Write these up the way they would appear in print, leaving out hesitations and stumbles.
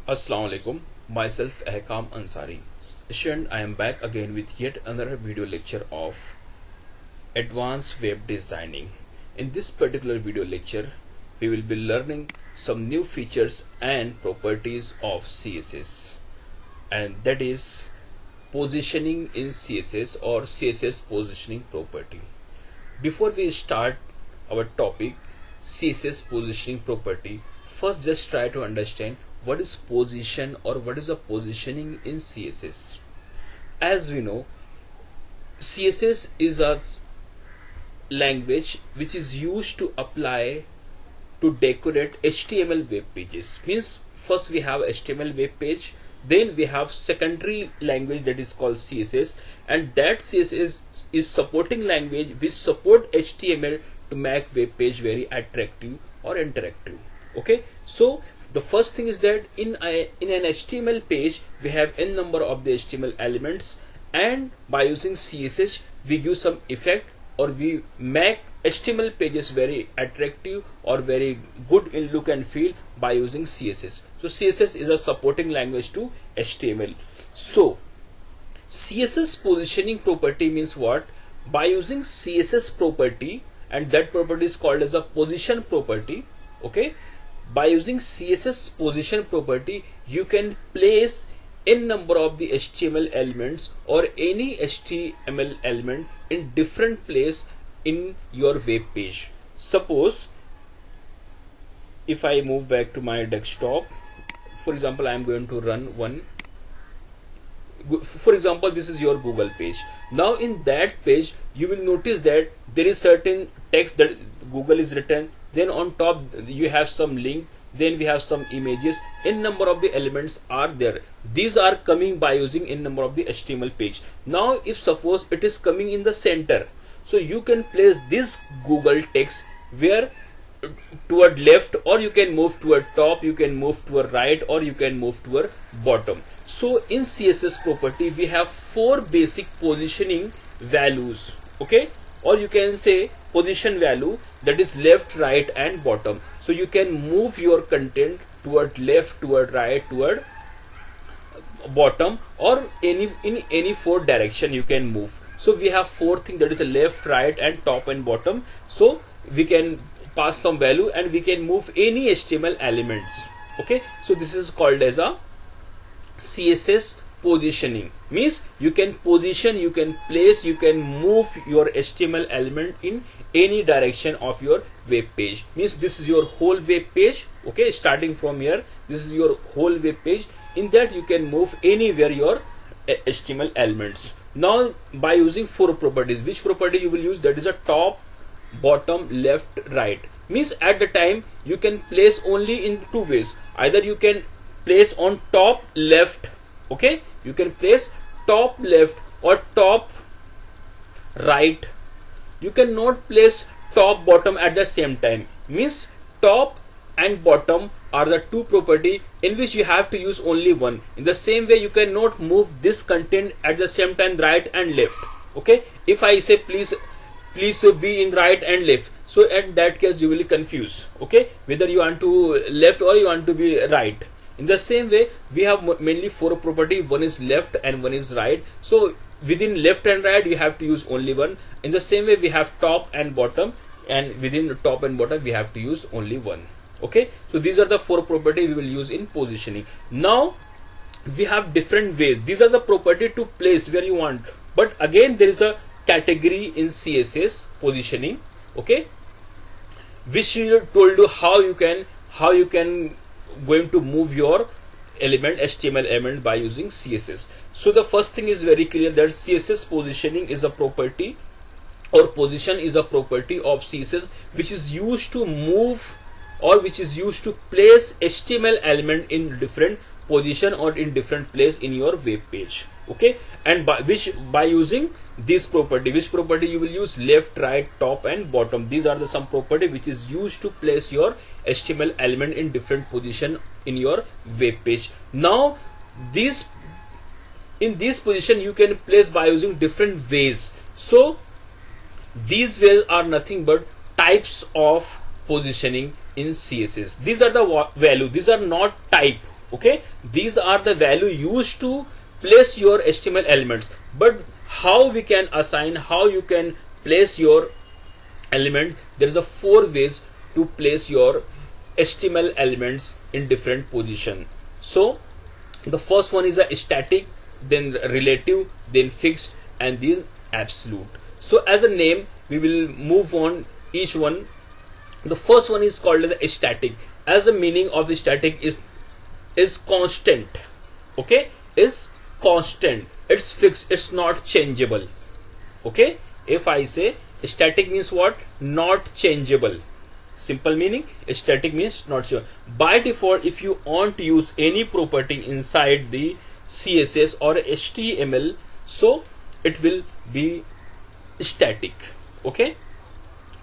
Assalamu alaikum, myself Ahkam Ansari. Student, I am back again with yet another video lecture of Advanced Web Designing. In this particular video lecture, we will be learning some new features and properties of CSS, and that is positioning in CSS or CSS positioning property. Before we start our topic CSS positioning property, first just try to understand what is position or what is a positioning in CSS. As we know, CSS is a language which is used to apply to decorate HTML web pages. Means first we have HTML web page, then we have secondary language that is called CSS, and that CSS is supporting language which support HTML to make web page very attractive or interactive. Okay, so the first thing is that in an HTML page we have n number of the HTML elements, and by using CSS we give some effect or we make HTML pages very attractive or very good in look and feel by using CSS. So CSS is a supporting language to HTML. So CSS positioning property means what? By using CSS property, and that property is called as a position property. Okay, by using CSS position property you can place n number of the HTML elements or any HTML element in different place in your web page. Suppose if I move back to my desktop, for example I am going to run one. For example, this is your Google page. Now in that page you will notice that there is certain text that Google is written, then on top you have some link, then we have some images. N number of the elements are there. These are coming by using n number of the HTML page. Now if suppose it is coming in the center, so you can place this Google text where toward left, or you can move toward top, you can move toward right, or you can move toward bottom. So in CSS property we have four basic positioning values. Okay, or you can say position value, that is left, right and bottom. So you can move your content toward left, toward right, toward bottom, or in any four direction you can move. So we have four things, that is a left, right and top and bottom. So we can pass some value and we can move any HTML elements. Okay, so this is called as a CSS positioning. Means you can position, you can place, you can move your HTML element in any direction of your web page. Means this is your whole web page. Okay, starting from here, this is your whole web page. In that you can move anywhere your HTML elements. Now by using four properties, which property you will use? That is a top, bottom, left, right. Means at the time you can place only in two ways. Either you can place on top left. Okay, you can place top left or top right. You cannot place top bottom at the same time. Means top and bottom are the two property in which you have to use only one. In the same way you cannot move this content at the same time right and left. Okay, if I say please be in right and left, so at that case you will be confused. Okay, whether you want to left or you want to be right. In the same way we have mainly four property, one is left and one is right. So within left and right you have to use only one. In the same way we have top and bottom, and within the top and bottom we have to use only one. Okay, so these are the four property we will use in positioning. Now we have different ways. These are the property to place where you want, but again there is a category in CSS positioning. Okay, which you told you how you can going to move your element, HTML element, by using CSS. So the first thing is very clear that CSS positioning is a property, or position is a property of CSS which is used to move or which is used to place HTML element in different position or in different place in your web page. Okay, and by using this property, which property you will use? Left, right, top and bottom. These are the some property which is used to place your HTML element in different position in your web page. Now in this position you can place by using different ways. So these ways are nothing but types of positioning in CSS. These are the value, these are not type. Okay, these are the value used to place your HTML elements. But how we can assign, how you can place your element, there is a 4 ways to place your HTML elements in different position. So the first one is a static, then relative, then fixed, and then absolute. So as a name, we will move on each one. The first one is called as a static. As the meaning of static is constant. Okay, is constant. It's fixed. It's not changeable. Okay, if I say static means what? Not changeable. Simple meaning, static means not sure. By default, if you want to use any property inside the CSS or HTML, so it will be static. Okay,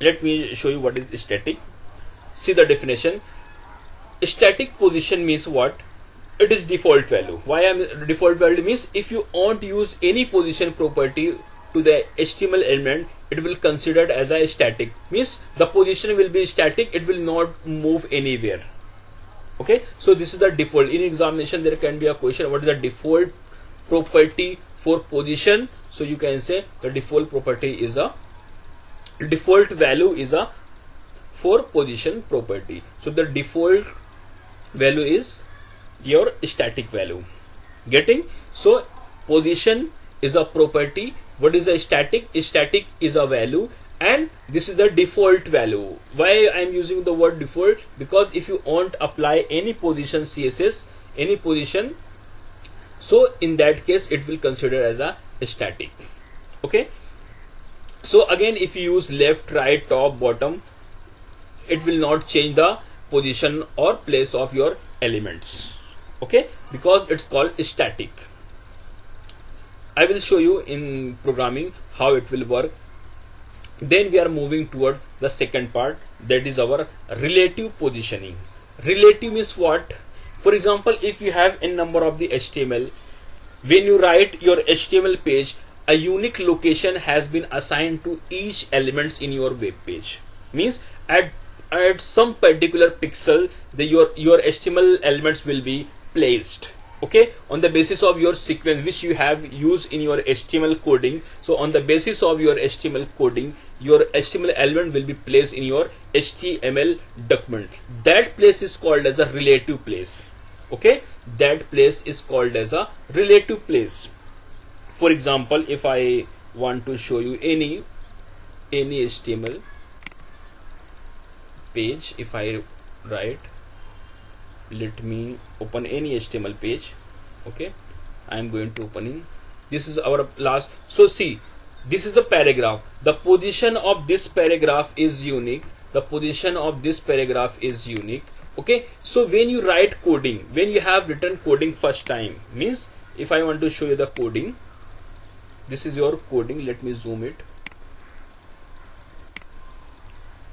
let me show you what is static. See the definition. Static position means what? It is default value. Why am default value means if you want to use any position property to the HTML element, it will considered as a static. Means the position will be static, it will not move anywhere. Okay, so this is the default. In examination there can be a question, what is the default property for position? So you can say the default property is a default value is a for position property. So the default value is your static value. Getting? So position is a property. What is a static? Static is a value, and this is the default value. Why I am using the word default? Because if you want apply any position CSS, any position, so in that case it will consider as a static. Okay, so again if you use left, right, top, bottom, it will not change the position or place of your elements. Okay, because it's called static. I will show you in programming how it will work. Then we are moving toward the second part, that is our relative positioning. Relative means what? For example, if you have a number of the HTML, when you write your HTML page, a unique location has been assigned to each elements in your web page. Means at some particular pixel, your HTML elements will be placed. Okay, on the basis of your sequence which you have used in your HTML coding. So on the basis of your HTML coding, your HTML element will be placed in your HTML document. That place is called as a relative place. Okay, that place is called as a relative place. For example, if I want to show you any HTML page, if I write, let me open any HTML page. Okay, I am going to open in. This is our last. So see, this is the paragraph. The position of this paragraph is unique. The position of this paragraph is unique. Okay, so when you write coding, when you have written coding first time, means if I want to show you the coding, this is your coding. Let me zoom it.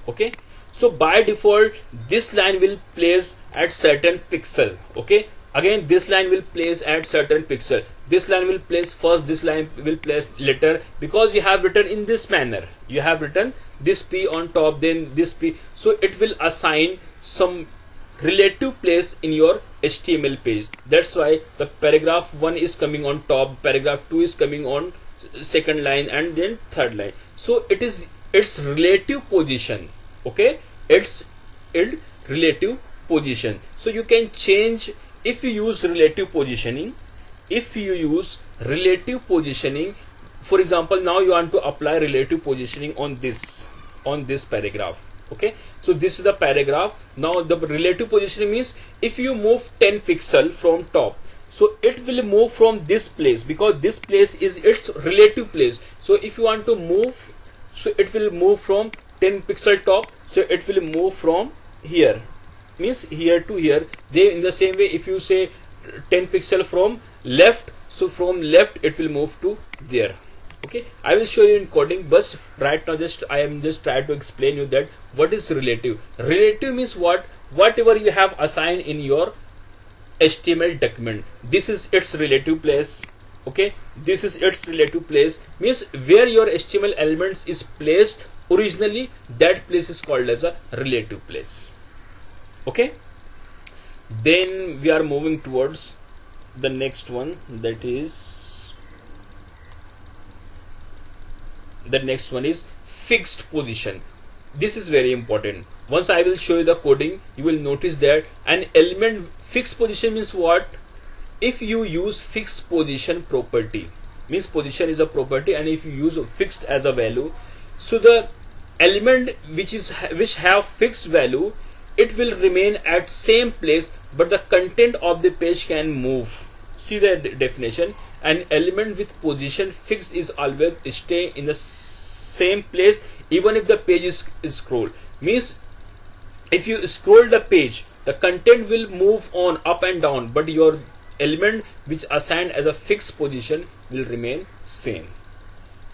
Okay, so by default this line will place at certain pixel. Okay, again this line will place at certain pixel. This line will place first, this line will place later, because you have written in this manner. You have written this P on top, then this P. So it will assign some relative place in your HTML page. That's why the paragraph 1 is coming on top, paragraph 2 is coming on second line, and then third line. So it is its relative position. Okay, it's in relative position. So you can change if you use relative positioning. If you use relative positioning, for example, now you want to apply relative positioning on this paragraph. Okay, so this is the paragraph. Now the relative positioning means if you move 10 pixel from top, so it will move from this place, because this place is its relative place. So if you want to move, so it will move from 10 pixel top, so it will move from here, means here to here. They in the same way, if you say 10 pixel from left, so from left it will move to there. Okay, I will show you in coding, but right now I am just trying to explain you that what is relative. Relative means what? Whatever you have assigned in your HTML document, this is its relative place. Okay, this is its relative place, means where your HTML elements is placed originally, that place is called as a relative place. Okay, Then we are moving towards the next one, that is fixed position. This is very important. Once I will show you the coding, you will notice that an element fixed position means what? If you use fixed position property, means position is a property, and if you use fixed as a value, so the element which have fixed value, it will remain at same place, but the content of the page can move. See the definition. An element with position fixed is always stay in the same place even if the page is scrolled. Means if you scroll the page, the content will move on up and down, but your element which assigned as a fixed position will remain same.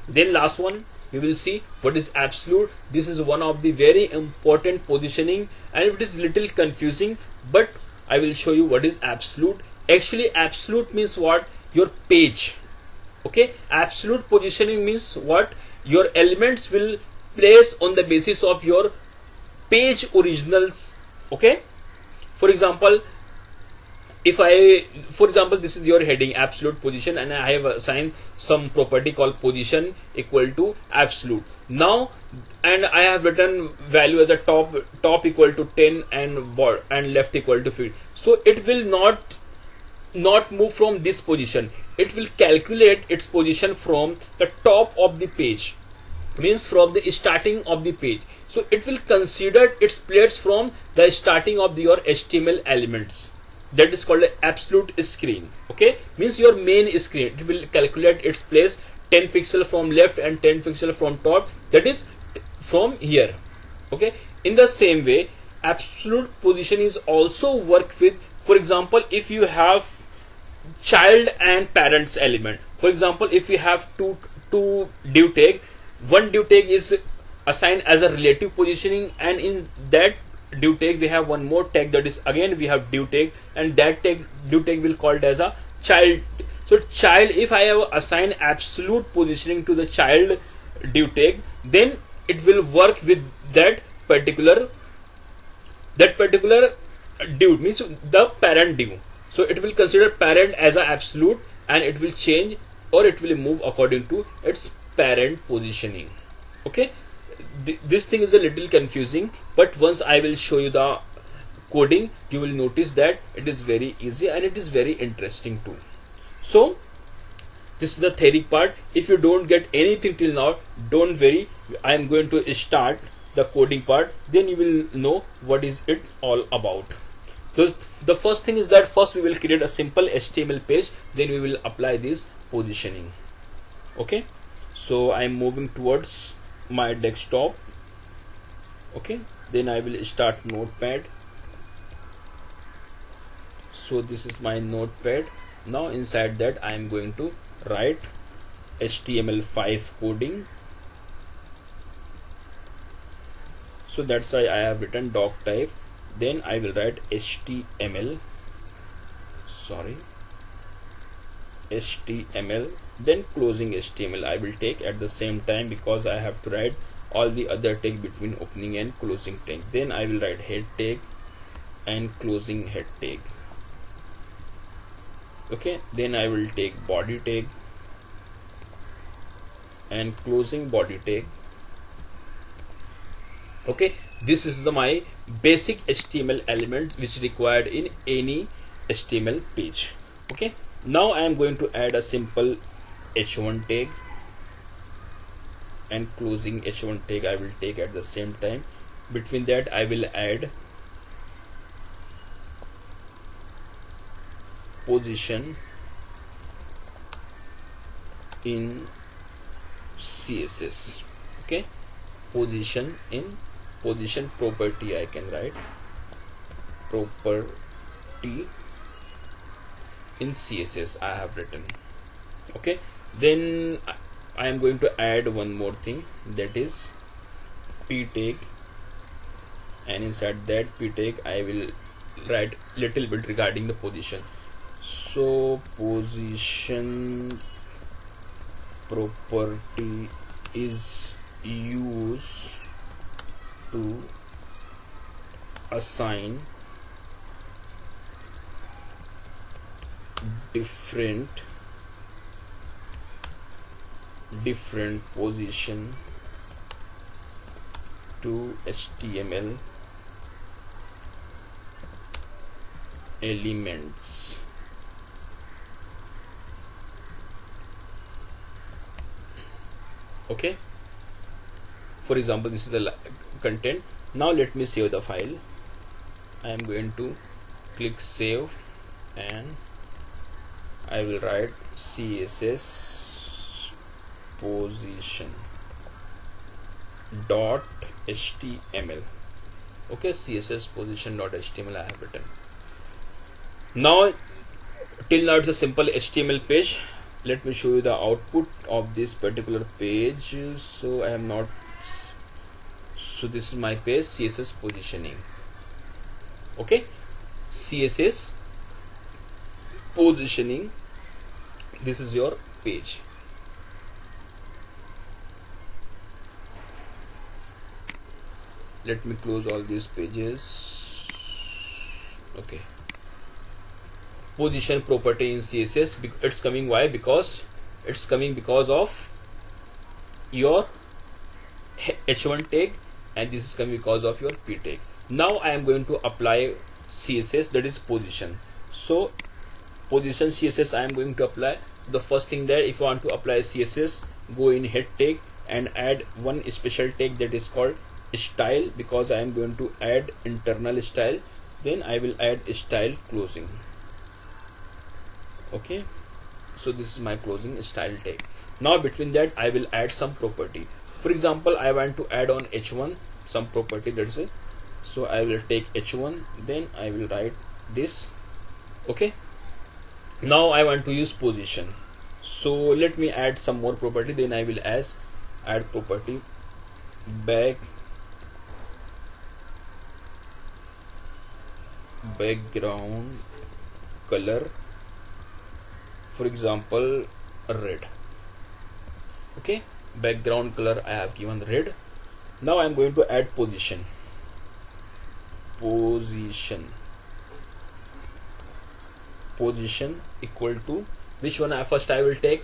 Then last one, we will see what is absolute. This is one of the very important positioning, and it is little confusing, but I will show you what is absolute. Actually, absolute means what? Your page. Okay, absolute positioning means what? Your elements will place on the basis of your page originals. Okay, for example, this is your heading absolute position, and I have assigned some property called position equal to absolute. Now, and I have written value as a top equal to 10 and left equal to 50. So it will not move from this position. It will calculate its position from the top of the page, means from the starting of the page. So it will consider its place from the starting of your HTML elements. That is called an absolute screen. Okay, means your main screen. It will calculate its place 10 pixel from left and 10 pixel from top. That is from here. Okay, in the same way, absolute position is also work with. For example, if you have child and parents element. For example, if you have two div tag, one div tag is assigned as a relative positioning, and in that div tag we have one more tag, that is again we have div tag, and that div tag will called as a child. So child, if I have assigned absolute positioning to the child div tag, then it will work with that particular div, means the parent div. So it will consider parent as an absolute, and it will change or it will move according to its parent positioning. Okay, this thing is a little confusing, but once I will show you the coding, you will notice that it is very easy and it is very interesting too. So this is the theory part. If you don't get anything till now, don't worry, I am going to start the coding part, then you will know what is it all about. The first thing is that first we will create a simple HTML page, then we will apply this positioning. Okay, so I am moving towards my desktop. Okay, then I will start Notepad. So this is my Notepad. Now inside that I am going to write HTML5 coding. So that's why I have written doc type. Then I will write HTML, then closing HTML I will take at the same time, because I have to write all the other tag between opening and closing tag. Then I will write head tag and closing head tag. Okay, then I will take body tag and closing body tag. Okay, this is my basic HTML element which required in any HTML page. Okay, now I am going to add a simple h1 tag, and closing h1 tag I will take at the same time. Between that I will add position in CSS. Okay, position property I can write property in CSS I have written. Okay, then I am going to add one more thing, that is p tag, and inside that p tag I will write little bit regarding the position. So position property is used to assign different position to HTML elements. Okay, for example, this is the content. Now let me save the file. I am going to click save and I will write CSS position dot HTML. Okay, CSS position dot HTML I have written. Now till now it's a simple HTML page. Let me show you the output of this particular page. So I am not, so this is my page, CSS positioning. Okay, CSS positioning, this is your page. Let me close all these pages. Okay, position property in CSS, it's coming. Why? Because it's coming because of your h1 tag, and this is coming because of your p tag. Now I am going to apply CSS, that is position. So position CSS I am going to apply. The first thing that if you want to apply CSS, go in head tag and add one special tag that is called style, because I am going to add internal style. Then I will add style closing. Okay, so this is my closing style tag. Now between that I will add some property. For example, I want to add on h1 some property, that's it. So I will take h1, then I will write this. Okay, now I want to use position, so let me add some more property. Then I will add property background color, for example red. Okay, background color I have given red. Now I am going to add position equal to which one? First I will take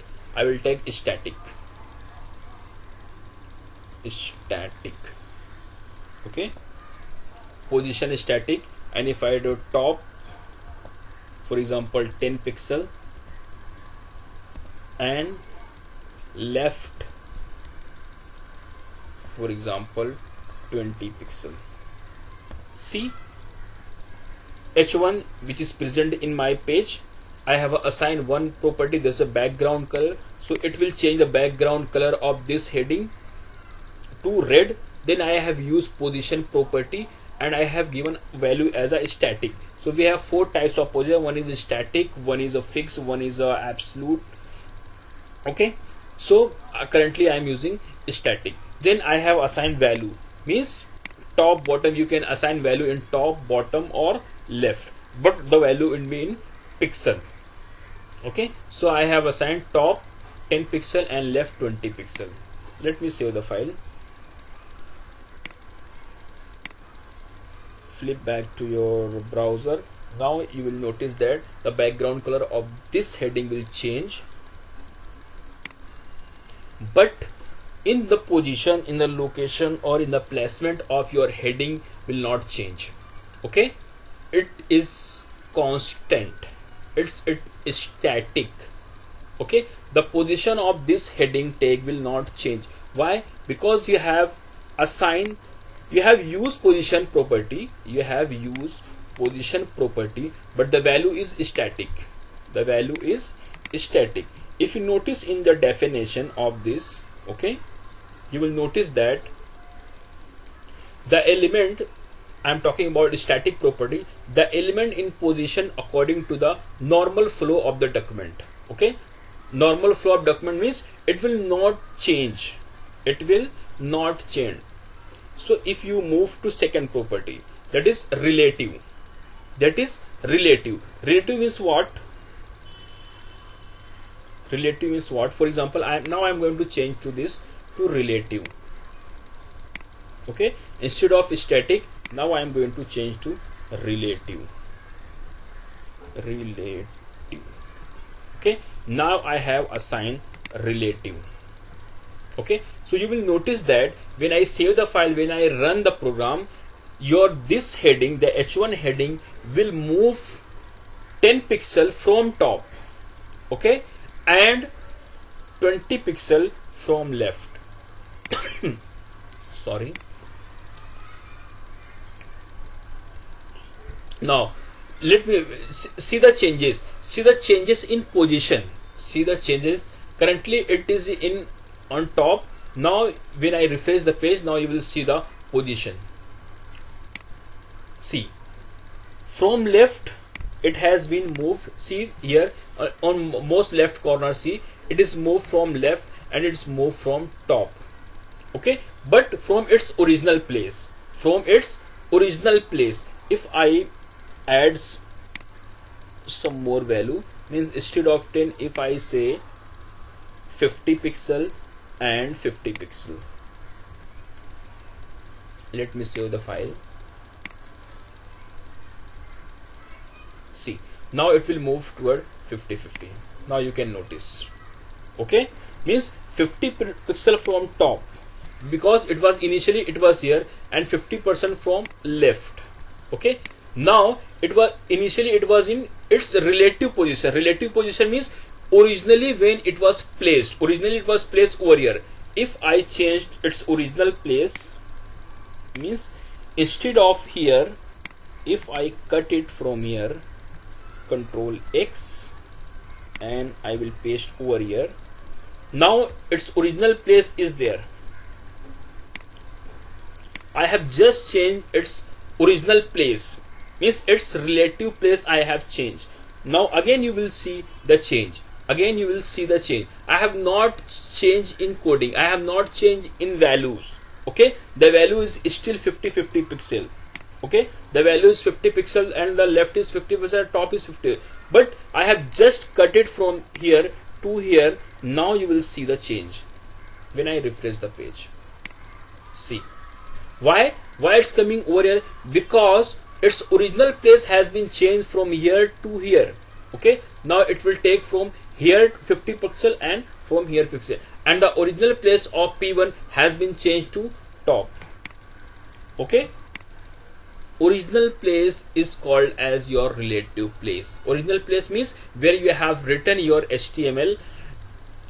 static. Okay, position static, and if I do top, for example 10 pixel, and left, for example 20 pixel. See, h1 which is present in my page, I have assigned one property, there's a background color, so it will change the background color of this heading to red. Then I have used position property and I have given value as a static. So we have four types of position. One is a static, one is a fixed, one is a absolute. Okay, so currently I am using static. Then I have assigned value, means top bottom, you can assign value in top, bottom or left, but the value will be in pixel. Okay, so I have assigned top 10 pixel and left 20 pixel. Let me save the file, flip back to your browser. Now you will notice that the background color of this heading will change, but in the position, in the location or in the placement of your heading will not change. Okay, it is constant, it is static. Okay, the position of this heading tag will not change. Why? Because you have assigned, you have used position property, but the value is static. If you notice in the definition of this, okay, you will notice that the element, I am talking about static property, the element in position according to the normal flow of the document. Okay, normal flow of document means it will not change. So if you move to second property, that is relative. Relative means what? For example, I am going to change to this to relative. Okay, instead of static, now I am going to change to relative. Okay, now I have assigned relative. Okay, so you will notice that when I save the file, when I run the program, this heading, the H1 heading, will move 10 pixel from top, okay, and 20 pixel from left. Sorry. Now let me see the changes. See the changes in position. See the changes. Currently it is in on top. Now when I refresh the page, now you will see the position. See, from left it has been moved. See here on most left corner, see it is moved from left and it's moved from top. Okay, but from its original place. From its original place, if I add some more value, means instead of 10, if I say 50 pixel and 50 pixel, let me save the file. See, now it will move toward 50-50. Now you can notice. Okay, means 50 pixel from top, because it was initially it was here, and 50% from left. Okay, now it was initially it was in its relative position. Relative position means originally when it was placed. Originally it was placed over here. If I changed its original place, means instead of here, if I cut it from here, Control X, and I will paste over here. Now its original place is there. I have just changed its original place, means its relative place I have changed. Now again you will see the change. Again you will see the change. I have not changed in coding. I have not changed in values. Okay, the value is still 50-50 pixel. Okay, the value is 50 pixel and the left is 50%, top is 50. But I have just cut it from here to here. Now you will see the change when I refresh the page. See. Why it's coming over here? Because its original place has been changed from here to here. Okay, now it will take from here 50 pixel and from here 50, and the original place of P1 has been changed to top. Okay, original place is called as your relative place. Original place means where you have written your HTML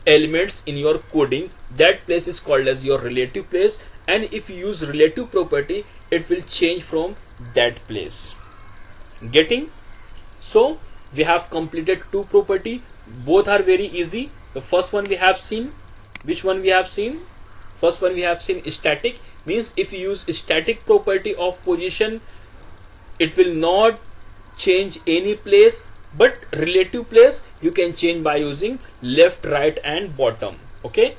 elements in your coding. That place is called as your relative place, and if you use relative property, it will change from that place. Getting? So we have completed two property. Both are very easy. The first one we have seen. Which one we have seen? First one we have seen static, means if you use static property of position, it will not change any place, but relative place you can change by using left, right and bottom. Okay,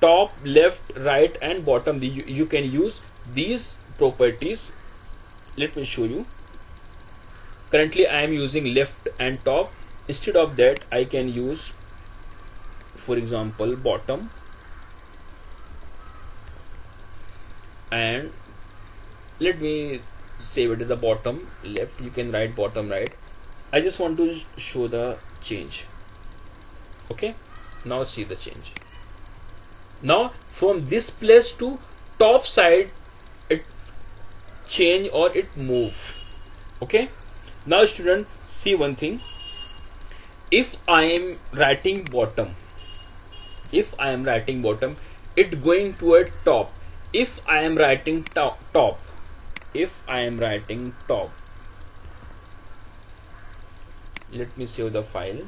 top, left, right and bottom, you can use these properties. Let me show you. Currently I am using left and top. Instead of that I can use, for example, bottom, and let me save it as a bottom left. You can write bottom right. I just want to show the change. Okay, now see the change. Now from this place to top side it change or it move. Okay, now student, see one thing. If I am writing bottom, it going toward top. If I am writing top, let me save the file,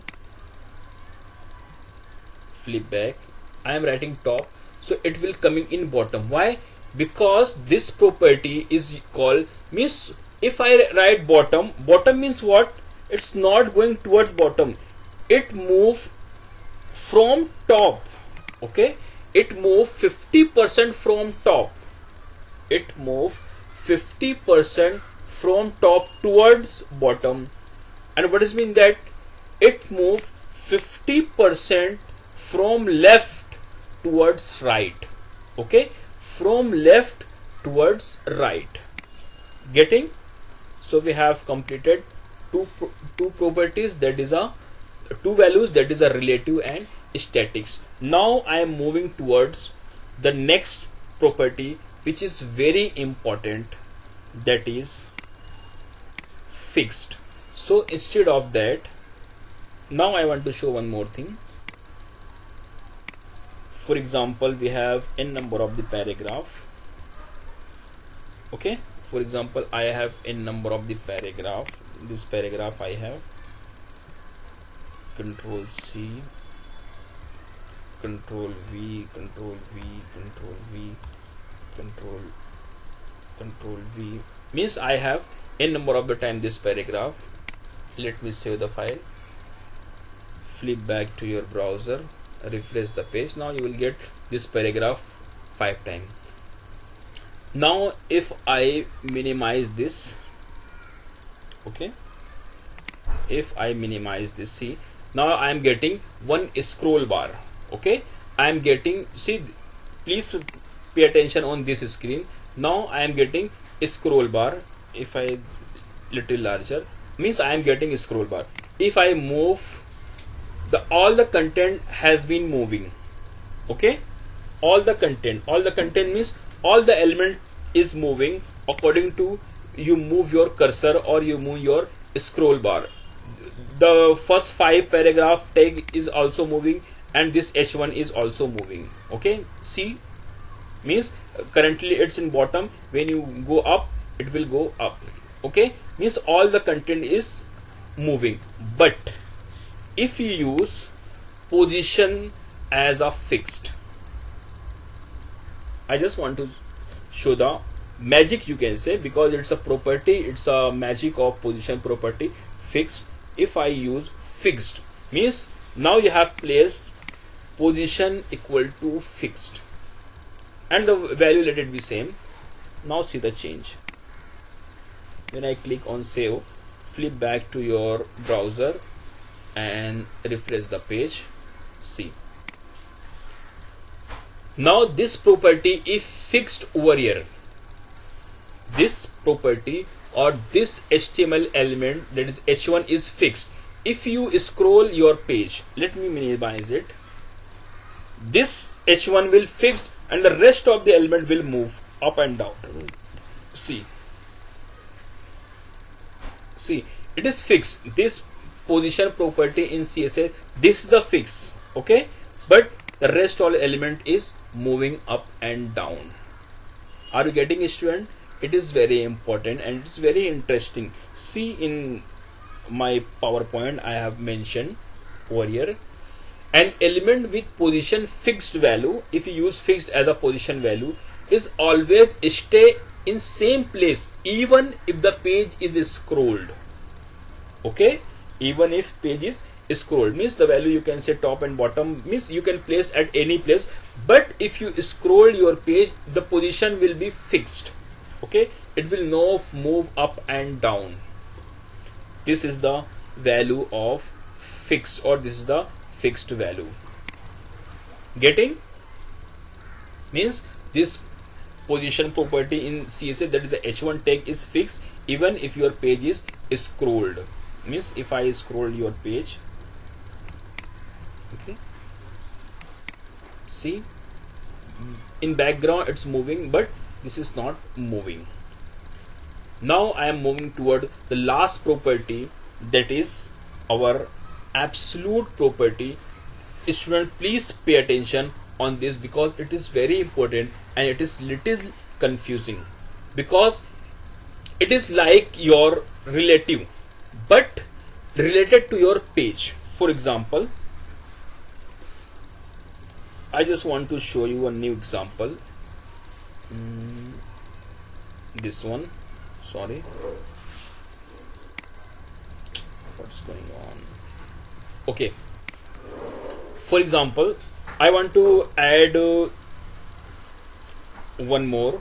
flip back, I am writing top, so it will coming in bottom. Why? Because this property is called, means if I write bottom means what? It's not going towards bottom, it move from top. Okay, it move 50% from top, it move 50% from top towards bottom. And what does mean that? It move 50% from left towards right. Okay, from left towards right. Getting? So we have completed two properties, that is a two values, that is a relative and statics. Now I am moving towards the next property which is very important, that is fixed. So instead of that, now I want to show one more thing. For example, we have n number of the paragraph. Okay, for example, I have n number of the paragraph. This paragraph I have Control C, Control V, Control V, Control V, Control V, means I have n number of the time this paragraph. Let me save the file, flip back to your browser, refresh the page. Now you will get this paragraph 5 times. Now if I minimize this, okay, if I minimize this, see, now I am getting one scroll bar. Okay, I am getting, see, please pay attention on this screen. Now I am getting a scroll bar. If I little larger, means I am getting a scroll bar. If I move, all the content has been moving. Okay, all the content means all the element is moving according to you move your cursor or you move your scroll bar. The first 5 paragraph tag is also moving and this h1 is also moving. Okay, see, means currently it's in bottom, when you go up it will go up. Okay, means all the content is moving. But if you use position as a fixed, I just want to show the magic, you can say, because it's a property, it's a magic of position property fixed. If I use fixed, means now you have placed position equal to fixed and the value let it be same. Now see the change. When I click on save, flip back to your browser and refresh the page, see, now this property is fixed over here. This property or this HTML element, that is h1, is fixed. If you scroll your page, let me minimize it, this h1 will fixed and the rest of the element will move up and down. See, it is fixed. This position property in CSS, this is the fix. Okay, but the rest all element is moving up and down. Are you getting it, student? It is very important and it's very interesting. See, in my PowerPoint I have mentioned over here, an element with position fixed value, if you use fixed as a position value, is always stay in same place even if the page is scrolled. Okay, even if page is scrolled, means the value you can say top and bottom, means you can place at any place, but if you scroll your page, the position will be fixed. Okay, it will not move up and down. This is the value of fixed, or this is the fixed value. Getting? Means this position property in CSS, that is the h1 tag, is fixed even if your page is scrolled. Means if I scroll your page, okay, see, in background it's moving but this is not moving. Now I am moving toward the last property, that is our absolute property. Student, please pay attention on this because it is very important and it is little confusing, because it is like your relative but related to your page. For example, I just want to show you a new example. This one, sorry, what's going on? Okay, for example, I want to add one more.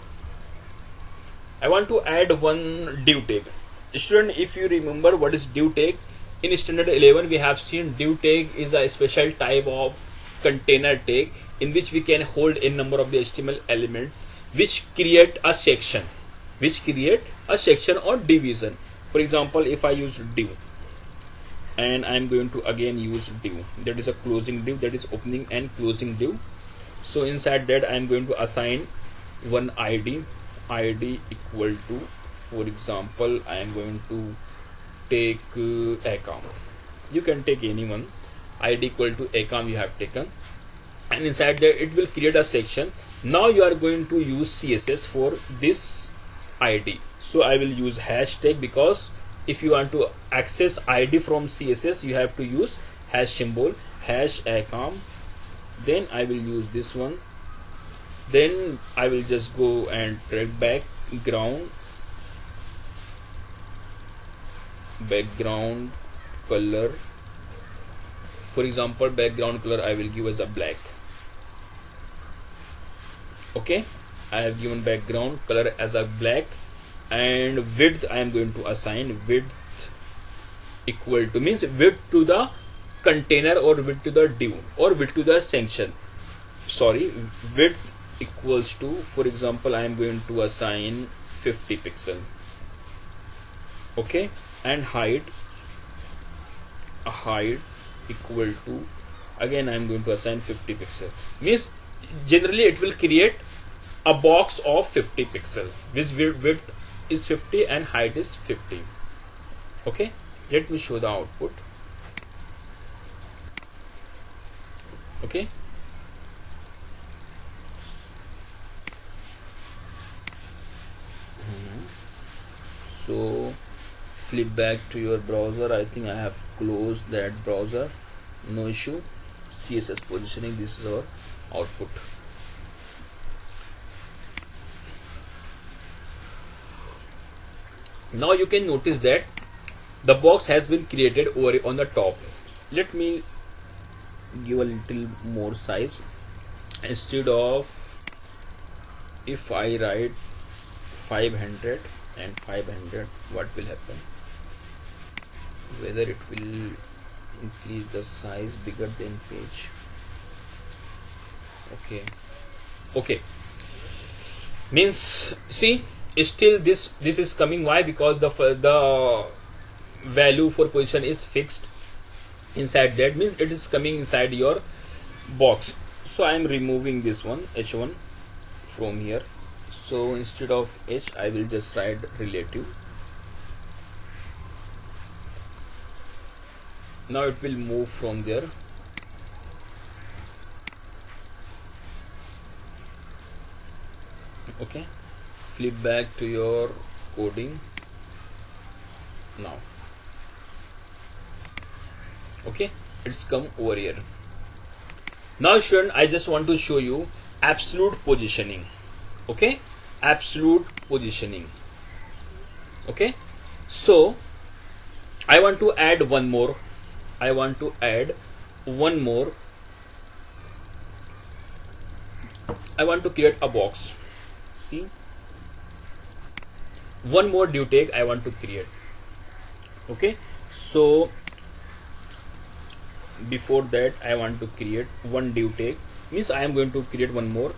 I want to add one div tag. Student, if you remember what is div tag, in standard 11 we have seen div tag is a special type of container tag in which we can hold a number of the HTML element which create a section, or division. For example, if I use div and I'm going to again use div, that is a closing div, that is opening and closing div. So inside that I'm going to assign one id equal to, for example, I am going to take account. You can take anyone. id equal to account you have taken, and inside there it will create a section. Now you are going to use CSS for this id. So I will use hashtag, because if you want to access id from CSS you have to use hash symbol, hash account. Then I will use this one. Then I will just go and drag background color. For example, background color I will give as a black. Okay, I have given background color as a black, and width I am going to assign width equal to, means width to the container or width to the div or width to the section. Sorry, width equals to, for example, I am going to assign 50 pixel. Okay, and height equal to, again I am going to assign 50 pixel. Means generally it will create a box of 50 pixel, which width is 50 and height is 50. Okay, let me show the output. Okay, so flip back to your browser. I think I have closed that browser, no issue. CSS positioning, this is our output. Now you can notice that the box has been created over on the top. Let me give a little more size. Instead of, if I write 500 and 500, what will happen? Whether it will increase the size bigger than page. Okay, means see, still this is coming. Why? Because the value for position is fixed inside that, means it is coming inside your box. So I am removing this one h1 from here. So instead of h I will just write relative. Now it will move from there. Okay, flip back to your coding now. Okay, it's come over here. Now student, I just want to show you absolute positioning. Okay, absolute positioning. Okay, so I want to add one more. I want to create a box. See, one more div tag I want to create. Okay, so before that I want to create one div tag, means I am going to create one more,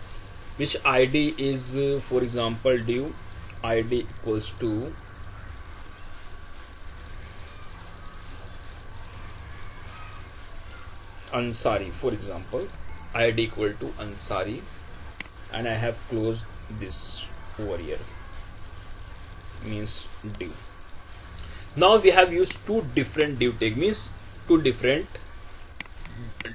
which id is for example div id equals to Ansari, for example, id equal to Ansari, and I have closed this over here, means div. Now we have used two different div tag, means two different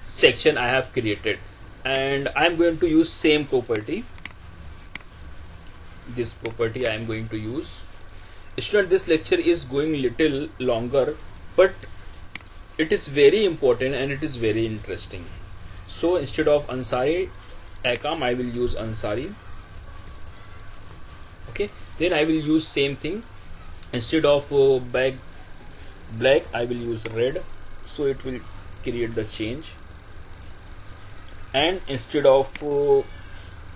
section I have created, and I am going to use same property. This property I am going to use. Student, this lecture is going little longer, but it is very important and it is very interesting. So instead of Ansari Akam, I will use Ansari. Okay, then I will use same thing. Instead of black, I will use red. So it will create the change. And instead of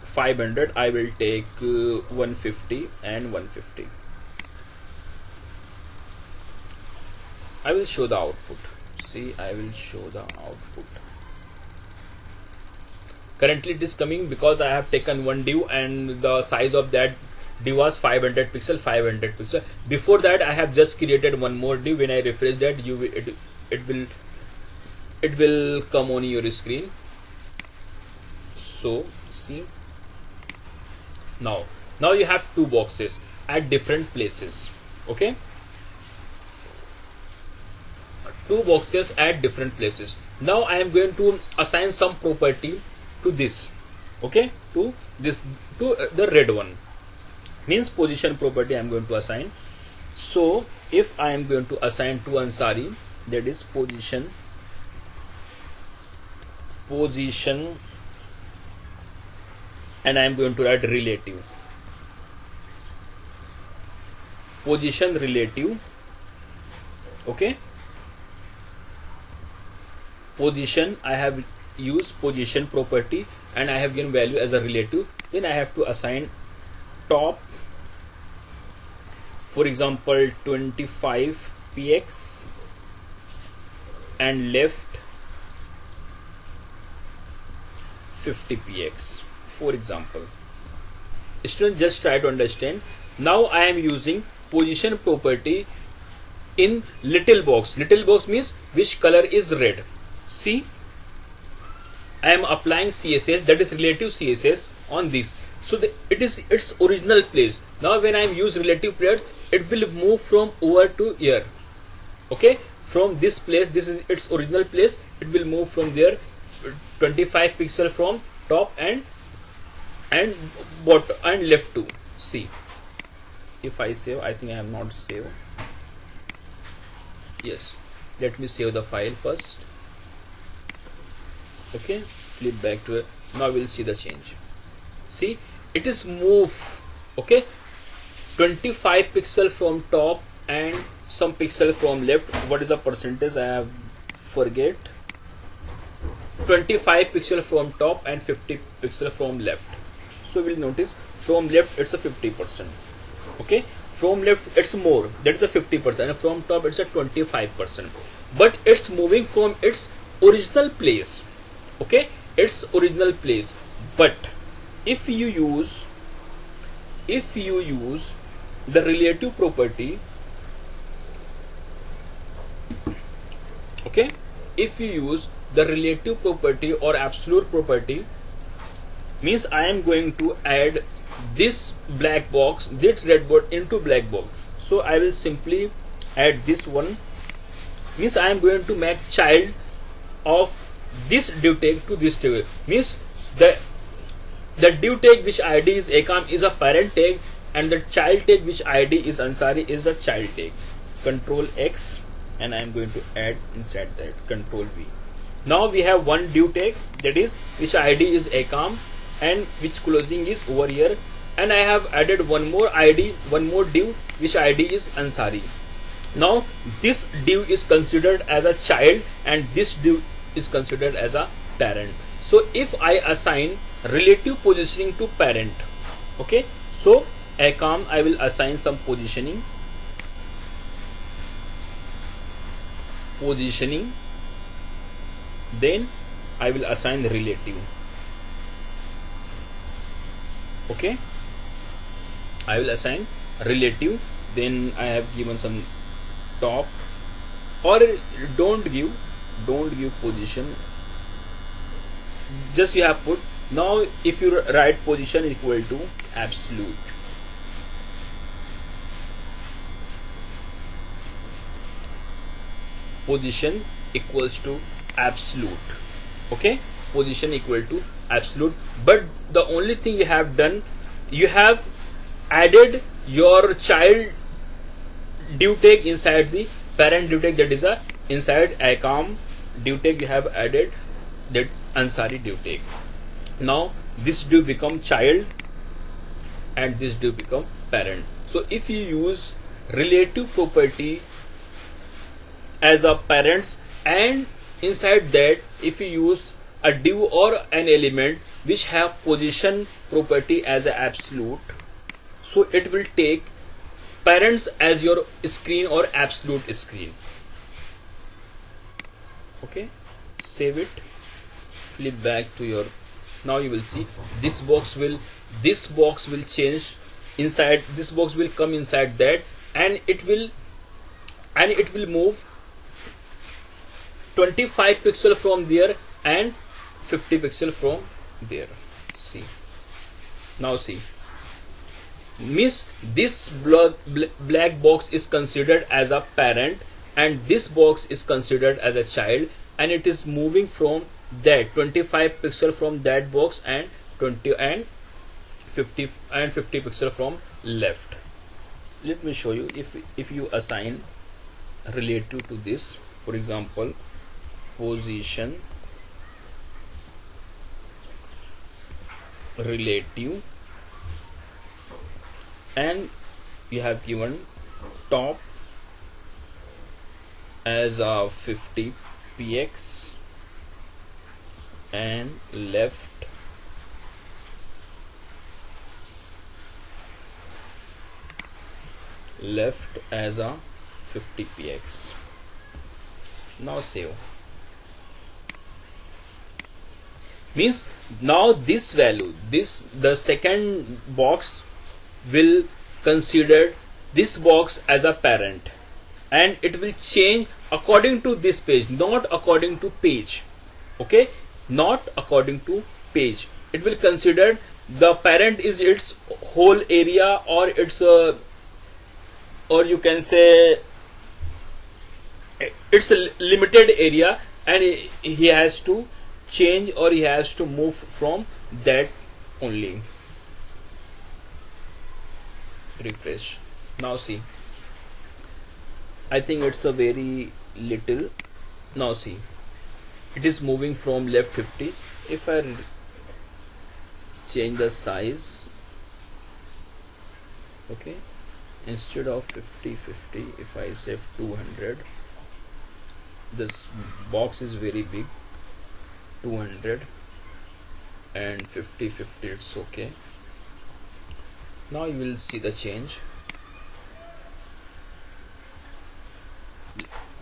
500, I will take 150 and 150. I will show the output. See, I will show the output. Currently it is coming because I have taken one div and the size of that div was 500 pixel. Before that I have just created one more div. When I refresh that, it will come on your screen. So see, now you have two boxes at different places. Okay, two boxes at different places. Now I am going to assign some property to this. Okay, to the red one, means position property I am going to assign. So if I am going to assign to Ansari, that is position, and I am going to add relative, position relative. Okay, position, I have used position property and I have given value as a relative. Then I have to assign top, for example 25 px, and left 50 px, for example. Students, just try to understand. Now I am using position property in little box. Little box means which color is red. See, I am applying CSS, that is relative CSS, on this. So it is its original place. Now when I am use relative pairs, it will move from over to here. Okay, from this place, this is its original place, it will move from there 25 pixel from top and bottom and left to. See, if I save, I think I have not saved. Yes, let me save the file first. Okay, flip back to it. Now we'll see the change. See, it is move. Okay, 25 pixel from top and some pixel from left. What is the percentage? I have forget. 25 pixel from top and 50 pixel from left. So we'll notice from left it's a 50%. Okay, from left it's more, that's a 50%, and from top it's a 25%. But it's moving from its original place. Okay, its original place. But if you use the relative property, okay, if you use the relative property or absolute property, means I am going to add this black box, this red box into black box. So I will simply add this one, means I am going to make child of this div tag to this tag. Means the div tag which ID is Akam is a parent tag, and the child tag which ID is Ansari is a child tag. Control X, and I am going to add inside that, Control V. Now we have one div tag, that is which ID is Akam and which closing is over here, and I have added one more ID, one more div which ID is Ansari. Now this div is considered as a child and this div is considered as a parent. So if I assign relative positioning to parent, okay, so Akam, I will assign some positioning, then I will assign relative. Okay, I will assign relative, then I have given some top, or don't give position, just you have put. Now if you write position equal to absolute, position equals to absolute. Okay, position equal to absolute. But the only thing you have done, you have added your child div tag inside the parent div tag, that is a inside Akam div tag you have added that Ansari div tag. Now this div become child and this div become parent. So if you use relative property as a parents, and inside that if you use a div or an element which have position property as a absolute, so it will take parents as your screen or absolute screen. Okay, save it, flip back to your. Now you will see this box will change inside, this box will come inside that, and it will move 25 pixel from there and 50 pixel from there. See, now see, means this black box is considered as a parent and this box is considered as a child, and it is moving from that 25 pixel from that box and 20 and 50 pixel from left. Let me show you. If you assign relative to this, for example, position relative, and you have given top as a 50 px and left as a 50 px. Now save. Means now this value, the second box will consider this box as a parent, and it will change according to this page, not according to page. Okay, not according to page. It will consider the parent is its whole area, or its or you can say it's a limited area, and he has to change or he has to move from that only. Refresh. Now see, I think it's a very little. Now see, it is moving from left 50. If I change the size, okay, instead of 50, if I say 200, this box is very big, 200 and 50, it's okay. Now you will see the change.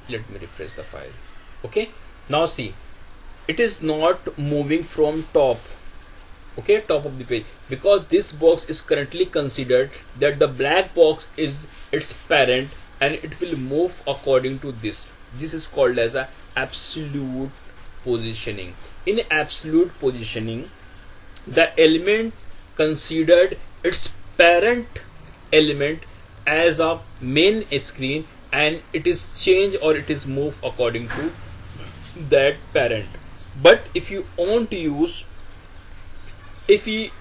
Let me refresh the file. Okay, now see, it is not moving from top, okay, top of the page, because this box is currently considered that the black box is its parent, and it will move according to this. This is called as a absolute positioning. In absolute positioning, the element considered its parent element as a main screen, and it is changed or it is moved according to that parent. But if you want to use, if he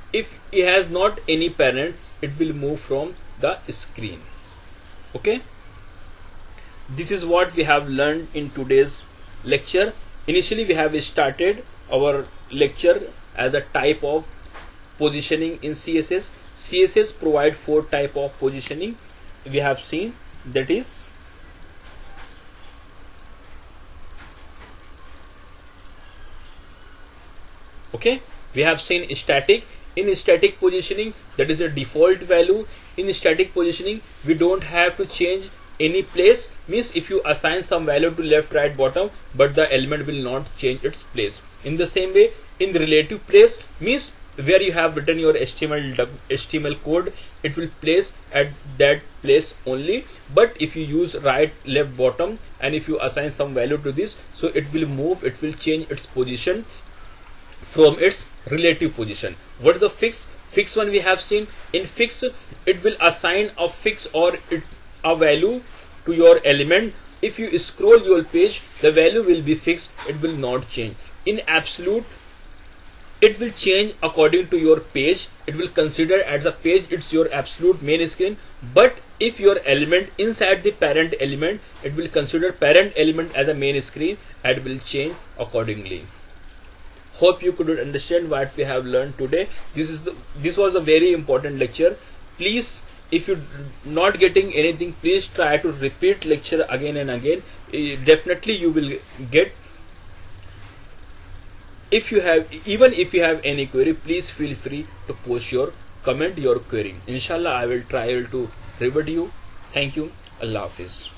has not any parent, it will move from the screen. Okay, this is what we have learned in today's lecture. Initially we have started our lecture as a type of positioning in CSS. CSS provide 4 type of positioning we have seen, that is okay, we have seen static. In static positioning, that is a default value. In static positioning, we don't have to change any place, means if you assign some value to left, right, bottom, but the element will not change its place. In the same way, in relative place, means where you have written your HTML code, it will place at that place only. But if you use right, left, bottom, and if you assign some value to this, so it will move, it will change its position from its relative position. What is the fix? Fix one we have seen. In fix, it will assign a fix or a value to your element. If you scroll your page, the value will be fixed, it will not change. In absolute, it will change according to your page. It will consider as a page, it's your absolute main screen. But if your element inside the parent element, it will consider parent element as a main screen and it will change accordingly. Hope you could understand what we have learned today. This was a very important lecture. Please, if you not getting anything, please try to repeat lecture again and again. Definitely you will get. If you have any query, please feel free to post your comment, your query. Inshallah, I will try to revert you. Thank you. Allah Hafiz.